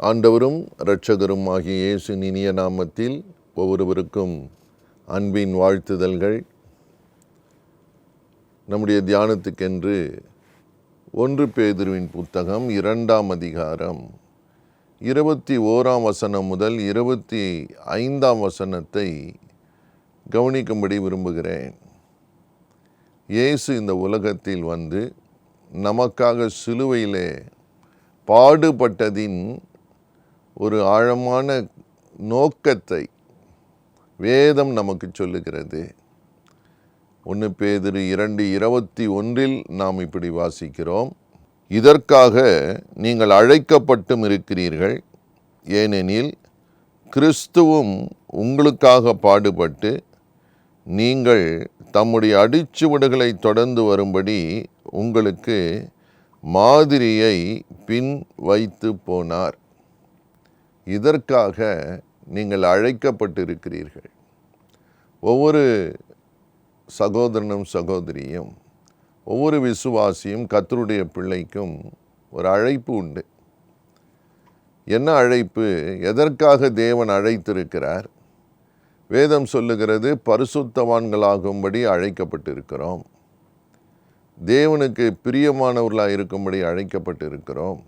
ஆண்டவரும் இரட்சகரும் ஆகிய இயேசுவின் இனிய நாமத்தில் ஒவ்வொருவருக்கும் அன்பின் வாழ்த்துதல்கள். நம்முடைய தியானத்துக்கென்று 1 பேதுருவின் புத்தகம் 2ஆம் அதிகாரம் 21ஆம் வசனம் முதல் 25ஆம் வசனத்தை கவனிக்கும்படி விரும்புகிறேன். இயேசு இந்த உலகத்தில் வந்து நமக்காக சிலுவையிலே பாடுபட்டதின் ஒரு ஆழமான நோக்கத்தை வேதம் நமக்கு சொல்லுகிறது. 1 பேதுரு 2:21 நாம் இப்படி வாசிக்கிறோம். இதற்காக நீங்கள் அழைக்கப்பட்டும் இருக்கிறீர்கள், ஏனெனில் கிறிஸ்துவும் உங்களுக்காக பாடுபட்டு நீங்கள் தம்முடைய அடிச்சுவடுகளை தொடர்ந்து வரும்படி உங்களுக்கு மாதிரியை பின் வைத்து போனார். இதற்காக நீங்கள் அழைக்கப்பட்டிருக்கிறீர்கள். ஒவ்வொரு சகோதரனும் சகோதரியும், ஒவ்வொரு விசுவாசியும், கர்த்தருடைய பிள்ளைக்கும் ஒரு அழைப்பு உண்டு. என்ன அழைப்பு? எதற்காக தேவன் அழைத்திருக்கிறார்? வேதம் சொல்லுகிறது, பரிசுத்தவான்களாகும்படி அழைக்கப்பட்டிருக்கிறோம். தேவனுக்கு பிரியமானவர்களாக இருக்கும்படி அழைக்கப்பட்டிருக்கிறோம்.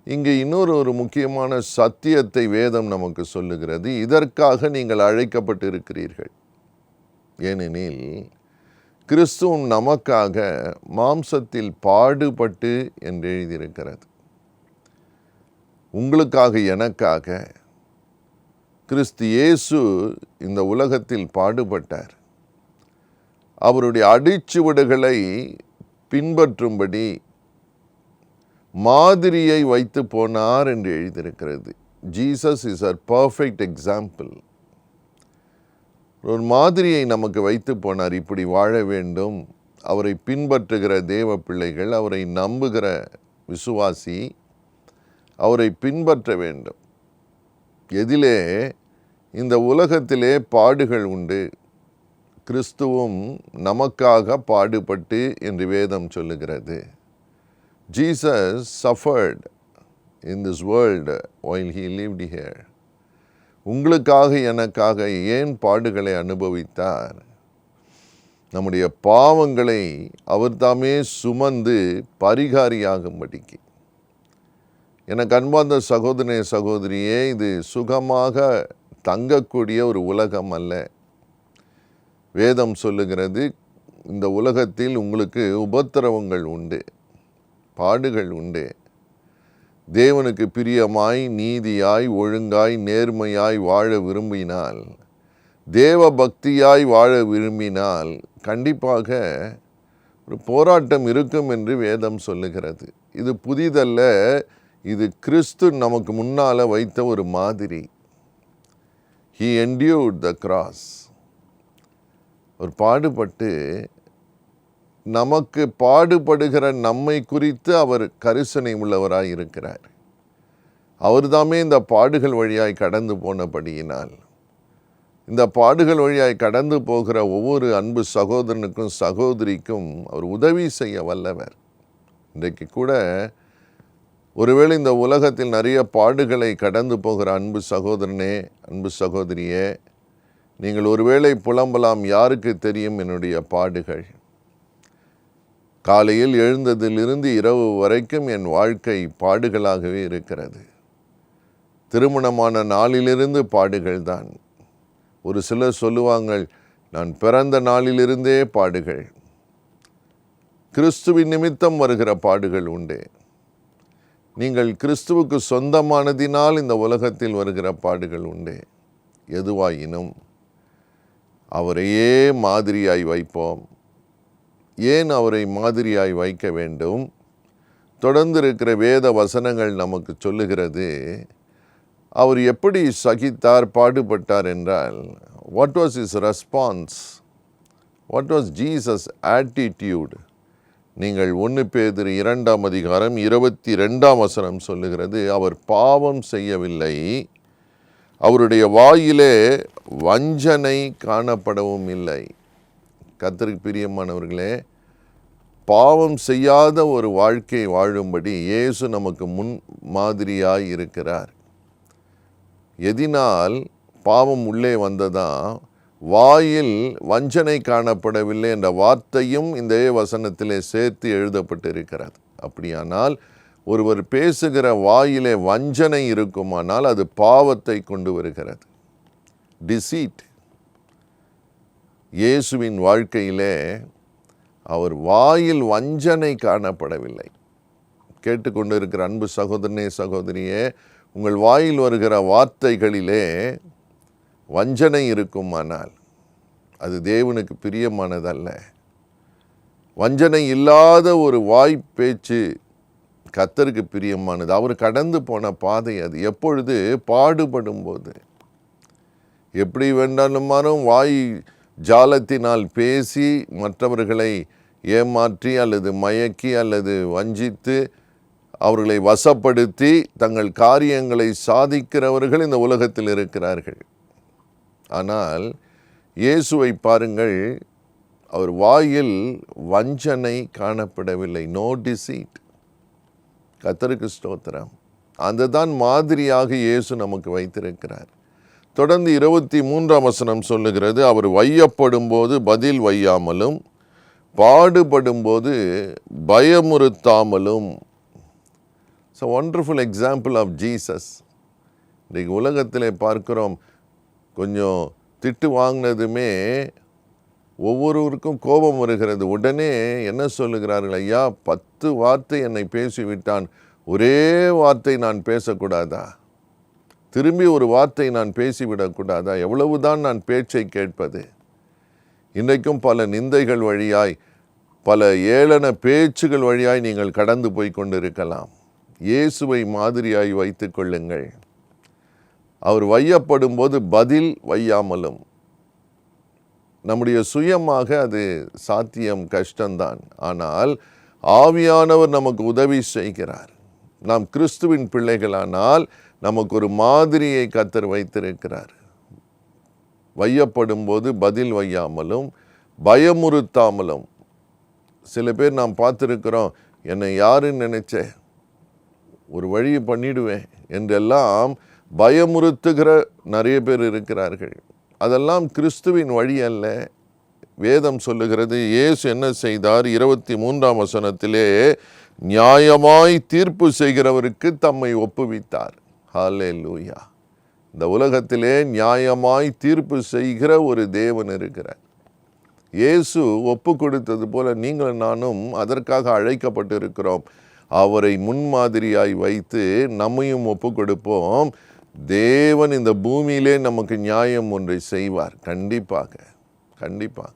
இங்கே இன்னொரு முக்கியமான சத்தியத்தை வேதம் நமக்கு சொல்லுகிறது. இதற்காக நீங்கள் அழைக்கப்பட்டிருக்கிறீர்கள், ஏனெனில் கிறிஸ்துவும் நமக்காக மாம்சத்தில் பாடுபட்டு என்று எழுதியிருக்கிறது. உங்களுக்காக, எனக்காக கிறிஸ்து இயேசு இந்த உலகத்தில் பாடுபட்டார். அவருடைய அடிச்சுவடுகளை பின்பற்றும்படி மாதிரியை வைத்து போனார் என்று எழுதியிருக்கிறது. Jesus is a perfect example. ஒரு மாதிரியை நமக்கு வைத்து போனார். இப்படி வாழ வேண்டும். அவரை பின்பற்றுகிற தேவ பிள்ளைகள், அவரை நம்புகிற விசுவாசி அவரை பின்பற்ற வேண்டும். எதிலே? இந்த உலகத்திலே பாடுகள் உண்டு. கிறிஸ்துவும் நமக்காக பாடுபட்டு என்று வேதம் சொல்லுகிறது. Jesus suffered in this world while he lived here. உங்களுக்காக, எனக்காக ஏன் பாடுகளை அனுபவித்தார்? நம்முடைய பாவங்களை அவர் தாமே சுமந்து பரிகாரியாகும்படிக்கு. எனக்கு அன்பார்ந்த சகோதரனே, சகோதரியே, இது சுகமாக தங்கக்கூடிய ஒரு உலகம் அல்ல. வேதம் சொல்லுகிறது, இந்த உலகத்தில் உங்களுக்கு உபத்திரவங்கள் உண்டு, பாடுகள் உண்டு. தேவனுக்கு பிரியமாய், நீதியாய், ஒழுங்காய், நேர்மையாய் வாழ விரும்பினால், தேவ பக்தியாய் வாழ விரும்பினால் கண்டிப்பாக ஒரு போராட்டம் இருக்கும் என்று வேதம் சொல்லுகிறது. இது புதிதல்ல, இது கிறிஸ்து நமக்கு முன்னால் வைத்த ஒரு மாதிரி. He endured the cross. ஒரு பாடுபட்டு, நமக்கு பாடுபடுகிற நம்மை குறித்து அவர் கரிசனை உள்ளவராய் இருக்கிறார். அவர் தாமே இந்த பாடுகள் வழியாய் கடந்து போனபடியினால், இந்த பாடுகள் வழியாய் கடந்து போகிற ஒவ்வொரு அன்பு சகோதரனுக்கும் சகோதரிக்கும் அவர் உதவி செய்ய வல்லவர். இன்றைக்கு கூட ஒருவேளை இந்த உலகத்தில் நிறைய பாடுகளை கடந்து போகிற அன்பு சகோதரனே, அன்பு சகோதரியே, நீங்கள் ஒருவேளை புலம்பலாம், யாருக்கு தெரியும் என்னுடைய பாடுகள்? காலையில் எழுந்ததிலிருந்து இரவு வரைக்கும் என் வாழ்க்கை பாடுகளாகவே இருக்கிறது. திருமணமான நாளிலிருந்து பாடுகள் தான். ஒரு சிலர் சொல்லுவாங்க, நான் பிறந்த நாளிலிருந்தே பாடுகள். கிறிஸ்துவின் நிமித்தம் வருகிற பாடுகள் உண்டு. நீங்கள் கிறிஸ்துவுக்கு சொந்தமானதினால் இந்த உலகத்தில் வருகிற பாடுகள் உண்டு. எதுவாயினும் அவரையே மாதிரியாய் வைப்போம். ஏன் அவரை மாதிரியாய் வைக்க வேண்டும்? தொடர்ந்து இருக்கிற வேத வசனங்கள் நமக்கு சொல்லுகிறது, அவர் எப்படி சகித்தார், பாடுபட்டார் என்றால், what was his response? What was Jesus attitude? நீங்கள் 1 பேதுரு 2ஆம் அதிகாரம் 22ஆம் வசனம் சொல்லுகிறது, அவர் பாவம் செய்யவில்லை, அவருடைய வாயிலே வஞ்சனை காணப்படவும் இல்லை. கர்த்தருக்கு பிரியமானவர்களே, பாவம் செய்யாத ஒரு வாழ்க்கை வாழும்படி இயேசு நமக்கு முன் மாதிரியாய் இருக்கிறார். எதினால் பாவம் உள்ளே வந்ததா? வாயில் வஞ்சனை காணப்படவில்லை என்ற வார்த்தையும் இந்த வசனத்திலே சேர்த்து எழுதப்பட்டிருக்கிறது. அப்படியானால் ஒருவர் பேசுகிற வாயிலே வஞ்சனை இருக்குமானால் அது பாவத்தை கொண்டு வருகிறது. டிசீட். இயேசுவின் வாழ்க்கையிலே அவர் வாயில் வஞ்சனை காணப்படவில்லை. கேட்டுக்கொண்டிருக்கிற அன்பு சகோதரனே, சகோதரியே, உங்கள் வாயில் வருகிற வார்த்தைகளிலே வஞ்சனை இருக்குமானால் அது தேவனுக்கு பிரியமானதல்ல. வஞ்சனை இல்லாத ஒரு வாய் பேச்சு கர்த்தருக்கு பிரியமானது. அவர் கடந்து போன பாதை அது. எப்பொழுது? பாடுபடும் போது. எப்படி வேண்டாலுமானும் வாய் ஜாலத்தினால் பேசி மற்றவர்களை ஏமாற்றி அல்லது மயக்கி அல்லது வஞ்சித்து அவர்களை வசப்படுத்தி தங்கள் காரியங்களை சாதிக்கிறவர்கள் இந்த உலகத்தில் இருக்கிறார்கள். ஆனால் இயேசுவை பாருங்கள், அவர் வாயில் வஞ்சனை காணப்படவில்லை. No deceit. கர்த்தருக்கு ஸ்தோத்திரம். அதுதான் மாதிரியாக இயேசு நமக்கு வைத்திருக்கிறார். தொடர்ந்து 23ஆம் வசனம் சொல்லுகிறது, அவர் வையப்படும் போது பதில் வையாமலும் பாடுபடும் போது பயமுறுத்தாமலும். It's a wonderful example of Jesus. இன்றைக்கு உலகத்திலே பார்க்கிறோம், கொஞ்சம் திட்டு வாங்கினதுமே ஒவ்வொருவருக்கும் கோபம் வருகிறது. உடனே என்ன சொல்லுகிறார்கள்? ஐயா, 10 வார்த்தை என்னை பேசிவிட்டான், ஒரே வார்த்தை நான் பேசக்கூடாதா? திரும்பி ஒரு வார்த்தை நான் பேசிவிடக்கூடாதா? எவ்வளவுதான் நான் பேச்சை கேட்பது? இன்றைக்கும் பல நிந்தைகள் வழியாய், பல ஏளன பேச்சுகள் வழியாய் நீங்கள் கடந்து போய் கொண்டிருக்கலாம். இயேசுவை மாதிரியாய் வைத்து கொள்ளுங்கள். அவர் வையப்படும் போது பதில் வையாமலும். நம்முடைய சுயமாக அது சாத்தியம், கஷ்டம்தான். ஆனால் ஆவியானவர் நமக்கு உதவி செய்கிறார். நாம் கிறிஸ்துவின் பிள்ளைகளானால் நமக்கு ஒரு மாதிரியை கர்த்தர் வைத்திருக்கிறார். வையப்படும் போது பதில் வையாமலும் பயமுறுத்தாமலும். சில பேர் நாம் பார்த்துருக்கிறோம், என்னை யாருன்னு நினைச்சேன், ஒரு வழியை பண்ணிடுவேன் என்றெல்லாம் பயமுறுத்துகிற நிறைய பேர் இருக்கிறார்கள். அதெல்லாம் கிறிஸ்துவின் வழி அல்ல. வேதம் சொல்லுகிறது, இயேசு என்ன செய்தார்? 23ஆம் வசனத்திலே நியாயமாய் தீர்ப்பு செய்கிறவருக்கு தம்மை ஒப்புவித்தார். ஹல்லேலூயா. இந்த உலகத்திலே நியாயமாய் தீர்ப்பு செய்கிற ஒரு தேவன் இருக்கிறார். இயேசு ஒப்பு கொடுத்தது போல நீங்களும் நானும் அதற்காக அழைக்கப்பட்டிருக்கிறோம். அவரை முன்மாதிரியாய் வைத்து நம்மையும் ஒப்பு கொடுப்போம். தேவன் இந்த பூமியிலே நமக்கு நியாயம் ஒன்றை செய்வார். கண்டிப்பாக, கண்டிப்பாக.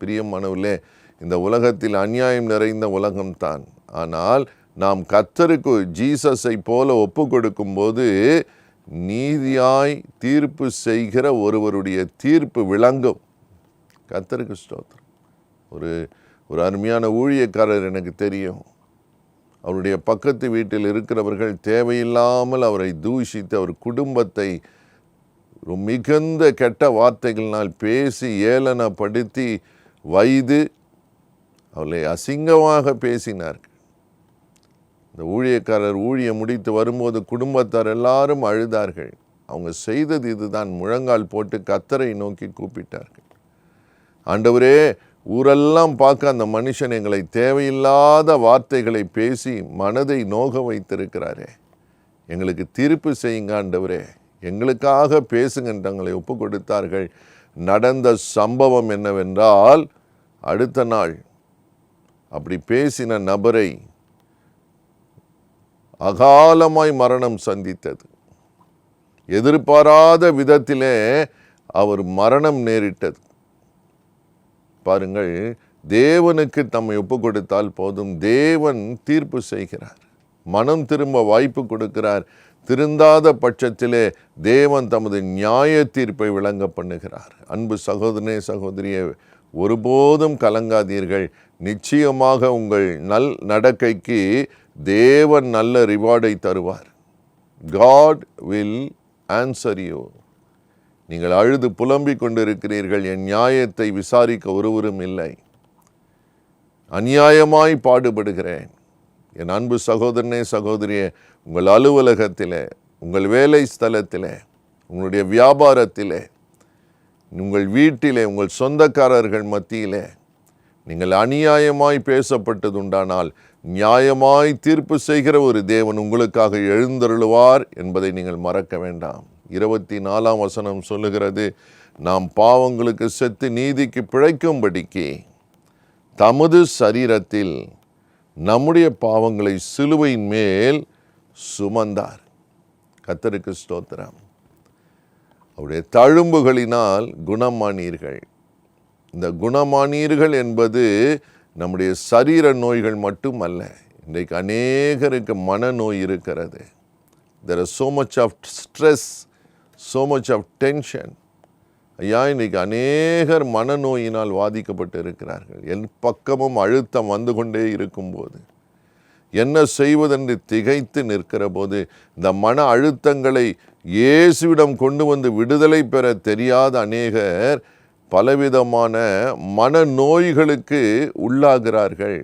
பிரியமானவர்களே, இந்த உலகத்தில் அநியாயம் நிறைந்த உலகம்தான். ஆனால் நாம் கர்த்தருக்கு ஜீசஸை போல ஒப்பு கொடுக்கும்போது நீதியாய் தீர்ப்பு செய்கிற ஒருவருடைய தீர்ப்பு விளங்கும். கர்த்தருக்கு ஸ்தோத்திரம். ஒரு அருமையான ஊழியக்காரர் எனக்கு தெரியும். அவருடைய பக்கத்து வீட்டில் இருக்கிறவர்கள் தேவையில்லாமல் அவரை தூஷித்து அவர் குடும்பத்தை மிகுந்த கெட்ட வார்த்தைகளினால் பேசி ஏளனப்படுத்தி வைத்து அவளை அசிங்கமாக பேசினார்கள். இந்த ஊழியக்காரர் ஊழியம் முடித்து வரும்போது குடும்பத்தார் எல்லாரும் அழுதார்கள். அவங்க செய்தது இதுதான், முழங்கால் போட்டு கர்த்தரை நோக்கி கூப்பிட்டார்கள். ஆண்டவரே, ஊரெல்லாம் பார்க்க அந்த மனுஷன் எங்களை தேவையில்லாத வார்த்தைகளை பேசி மனதை நோக வைத்திருக்கிறாரே, எங்களுக்கு தீர்ப்பு செய்யுங்க ஆண்டவரே, எங்களுக்காக பேசுங்க என்று தங்களை ஒப்பு கொடுத்தார்கள். நடந்த சம்பவம் என்னவென்றால், அடுத்த நாள் அப்படி பேசின நபரை அகாலமாய் மரணம் சந்தித்தது. எதிர்பாராத விதத்திலே அவர் மரணம் நேரிட்டது. பாருங்கள், தேவனுக்கு தம்மை ஒப்பு கொடுத்தால் போதும், தேவன் தீர்ப்பு செய்கிறார், மனம் திரும்ப வாய்ப்பு கொடுக்கிறார். திருந்தாத பட்சத்திலே தேவன் தமது நியாய தீர்ப்பை விளங்க பண்ணுகிறார். அன்பு சகோதரனே, சகோதரியே, ஒருபோதும் கலங்காதீர்கள். நிச்சயமாக உங்கள் நல் நடக்கைக்கு தேவன் நல்ல ரிவார்டை தருவார். God will answer you. நீங்கள் அழுது புலம்பிக் கொண்டிருக்கிறீர்கள், என் நியாயத்தை விசாரிக்க ஒருவரும் இல்லை. அநியாயமாய் பாடுபடுகிறேன். என் அன்பு சகோதரனே, சகோதரியே, உங்கள் அலுவலகத்திலே, உங்கள் வேலை ஸ்தலத்திலே, உங்களுடைய வியாபாரத்திலே, உங்கள் வீட்டிலே, உங்கள் சொந்தக்காரர்கள் மத்தியிலே நீங்கள் அநியாயமாய் பேசப்பட்டதுண்டானால் நியாயமாய் தீர்ப்பு செய்கிற ஒரு தேவன் உங்களுக்காக எழுந்தருளுவார் என்பதை நீங்கள் மறக்க வேண்டாம். 24ஆம் வசனம் சொல்லுகிறது, நாம் பாவங்களுக்கு செத்து நீதிக்கு பிழைக்கும்படிக்கு தமது சரீரத்தில் நம்முடைய பாவங்களை சிலுவையின் மேல் சுமந்தார். கர்த்தருக்கு ஸ்தோத்திரம். அவருடைய தழும்புகளினால் குணமானீர்கள். இந்த குணமானீர்கள் என்பது நம்முடைய சரீர நோய்கள் மட்டும் அல்ல. இன்றைக்கு அநேகருக்கு மனநோய் இருக்கிறது. There is so much of stress, so much of tension. ஐயா, இன்றைக்கு அநேகர் மனநோயினால் வாதிக்கப்பட்டு இருக்கிறார்கள். என் பக்கமும் அழுத்தம் வந்து கொண்டே இருக்கும்போது என்ன செய்வதென்று திகைத்து நிற்கிற போது இந்த மன அழுத்தங்களை இயேசுவிடம் கொண்டு வந்து விடுதலை பெற தெரியாத அநேகர் பலவிதமான மனநோய்களுக்கு உள்ளாகிறார்கள்.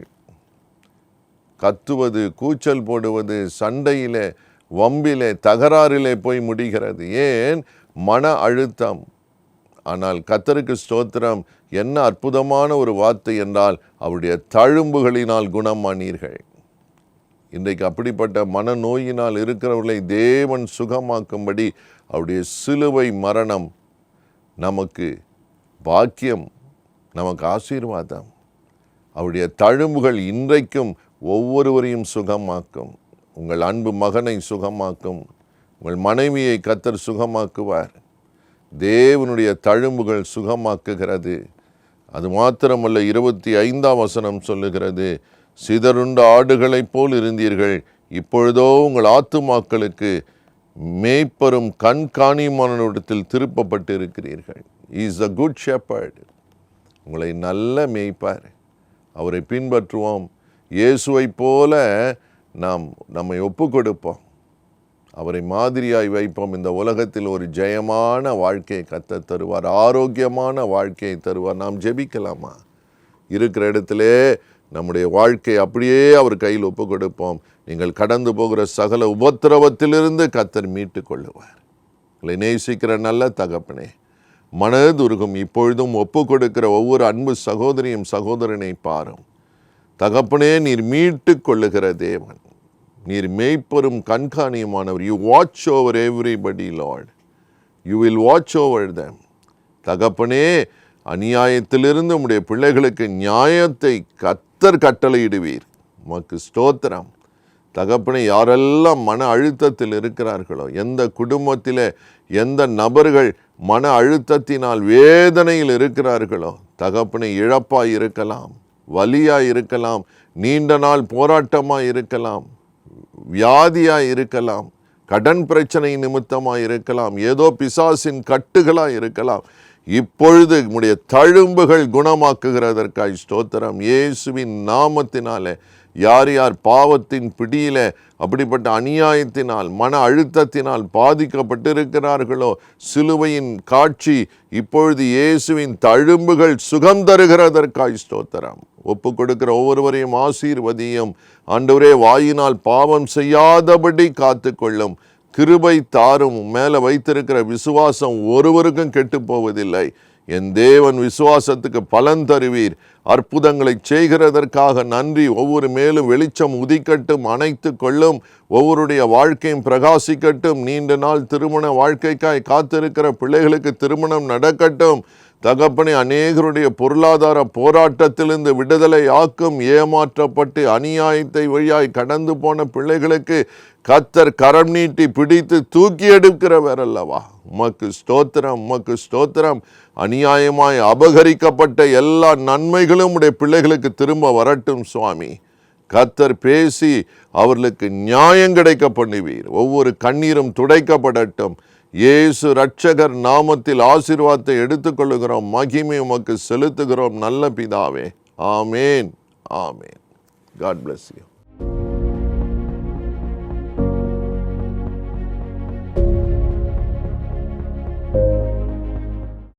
கத்துவது, கூச்சல் போடுவது, சண்டையிலே, வம்பிலே, தகராறிலே போய் முடிகிறது. ஏன்? மன அழுத்தம். ஆனால் கர்த்தருக்கு ஸ்தோத்திரம், என்ன அற்புதமான ஒரு வார்த்தை என்றால், அவருடைய தழும்புகளினால் குணமானீர்கள். இன்றைக்கு அப்படிப்பட்ட மனநோயினால் இருக்கிறவர்களை தேவன் சுகமாக்கும்படி அவருடைய சிலுவை மரணம் நமக்கு பாக்கியம், நமக்கு ஆசீர்வாதம். அவருடைய தழும்புகள் இன்றைக்கும் ஒவ்வொருவரையும் சுகமாக்கும். உங்கள் அன்பு மகனை சுகமாக்கும். உங்கள் மனைவியை கர்த்தர் சுகமாக்குவார். தேவனுடைய தழும்புகள் சுகமாக்குகிறது. அது மாத்திரமல்ல, 25ஆம் வசனம் சொல்லுகிறது, சிதறுண்ட ஆடுகளைப் போல் இருந்தீர்கள், இப்பொழுதோ உங்கள் ஆத்துமாக்களுக்கு மேய்ப்பரும் கண்காணியுமானிடத்தில் திருப்பப்பட்டு இருக்கிறீர்கள். He is a good shepherd. உங்களை நல்ல மேய்ப்பார். அவரை பின்பற்றுவோம். இயேசுவை போல நாம் நம்மை ஒப்பு கொடுப்போம். அவரை மாதிரியாய் வைப்போம். இந்த உலகத்தில் ஒரு ஜெயமான வாழ்க்கையை கர்த்தர் தருவார். ஆரோக்கியமான வாழ்க்கையை தருவார். நாம் ஜெபிக்கலாமா? இருக்கிற இடத்திலே நம்முடைய வாழ்க்கை அப்படியே அவர் கையில் ஒப்பு கொடுப்போம். நீங்கள் கடந்து போகிற சகல உபத்திரவத்திலிருந்து கர்த்தர் மீட்டு கொள்ளுவார். உங்களை நேசிக்கிற நல்ல தகப்பனே, மனதுருகும் இப்பொழுதும் ஒப்பு கொடுக்கிற ஒவ்வொரு அன்பு சகோதரியும் சகோதரனை பாரும். தகப்பனே, நீர் மீட்டு கொள்ளுகிற தேவன், நீர் மேய்ப்பரும் கண்காணியுமானவர். You watch over everybody lord, you will watch over them. தகப்பனே, அநியாயத்திலிருந்து உம்முடைய பிள்ளைகளுக்கு நியாயத்தை கர்த்தர் கட்டளையிடுவீர். உமக்கு ஸ்தோத்திரம். தகப்பனே, யாரெல்லாம் மன அழுத்தத்தில் இருக்கிறார்களோ, எந்த குடும்பத்திலே எந்த நபர்கள் மன அழுத்தத்தினால் வேதனையில் இருக்கிறார்களோ, தகப்பனே, இழப்பாய் இருக்கலாம், வலியாய் இருக்கலாம், நீண்ட நாள் போராட்டமாய் இருக்கலாம், வியாதியாய் இருக்கலாம், கடன் பிரச்சனை நிமித்தமாய் இருக்கலாம், ஏதோ பிசாசின் கட்டுகளாய் இருக்கலாம். இப்பொழுது உம்முடைய தழும்புகள் குணமாக்குகிறதற்காய் ஸ்தோத்திரம். இயேசுவின் நாமத்தினாலே யார் யார் பாவத்தின் பிடியிலே அப்படிப்பட்ட அநியாயத்தினால் மன அழுத்தத்தினால் பாதிக்கப்பட்டிருக்கிறார்களோ, சிலுவையின் காட்சி இப்பொழுது இயேசுவின் தழும்புகள் சுகம் தருகிறதற்காய் ஸ்தோத்திரம். ஒப்பு கொடுக்கிற ஒவ்வொருவரையும் ஆசீர்வதியும். ஆண்டவரே, வாயினால் பாவம் செய்யாதபடி காத்துக்கொள்ளும். கிருபை தாரும். மேலே வைத்திருக்கிற விசுவாசம் ஒருவருக்கும் கெட்டு போவதில்லை. என் தேவன் விசுவாசத்துக்கு பலன் தருவீர். அற்புதங்களை செய்கிறதற்காக நன்றி. ஒவ்வொரு மேலும் வெளிச்சம் உதிக்கட்டும், அணைத்து கொள்ளும். ஒவ்வொருடைய வாழ்க்கையும் பிரகாசிக்கட்டும். நீண்ட நாள் திருமண வாழ்க்கைக்காய் காத்திருக்கிற பிள்ளைகளுக்கு திருமணம் நடக்கட்டும். தகப்பனே, அநேகருடைய பொருளாதார போராட்டத்திலிருந்து விடுதலை ஆக்கும். ஏமாற்றப்பட்டு அநியாயத்தை வழியாய் கடந்து போன பிள்ளைகளுக்கு கர்த்தர் கரம் நீட்டி பிடித்து தூக்கி எடுக்கிறவர் அல்லவா. உமக்கு ஸ்தோத்திரம், உமக்கு ஸ்தோத்திரம். அநியாயமாய் அபகரிக்கப்பட்ட எல்லா நன்மைகளும் உடைய பிள்ளைகளுக்கு திரும்ப வரட்டும் சுவாமி. கர்த்தர் பேசி அவர்களுக்கு நியாயம் கிடைக்க பண்ணுவீர். ஒவ்வொரு கண்ணீரும் துடைக்கப்படட்டும். இயேசு ரட்சகர் நாமத்தில் ஆசீர்வாதத்தை எடுத்துக்கொள்ளுகிறோம். மகிமை உமக்கு செலுத்துகிறோம் நல்ல பிதாவே. ஆமேன், ஆமேன். God bless you.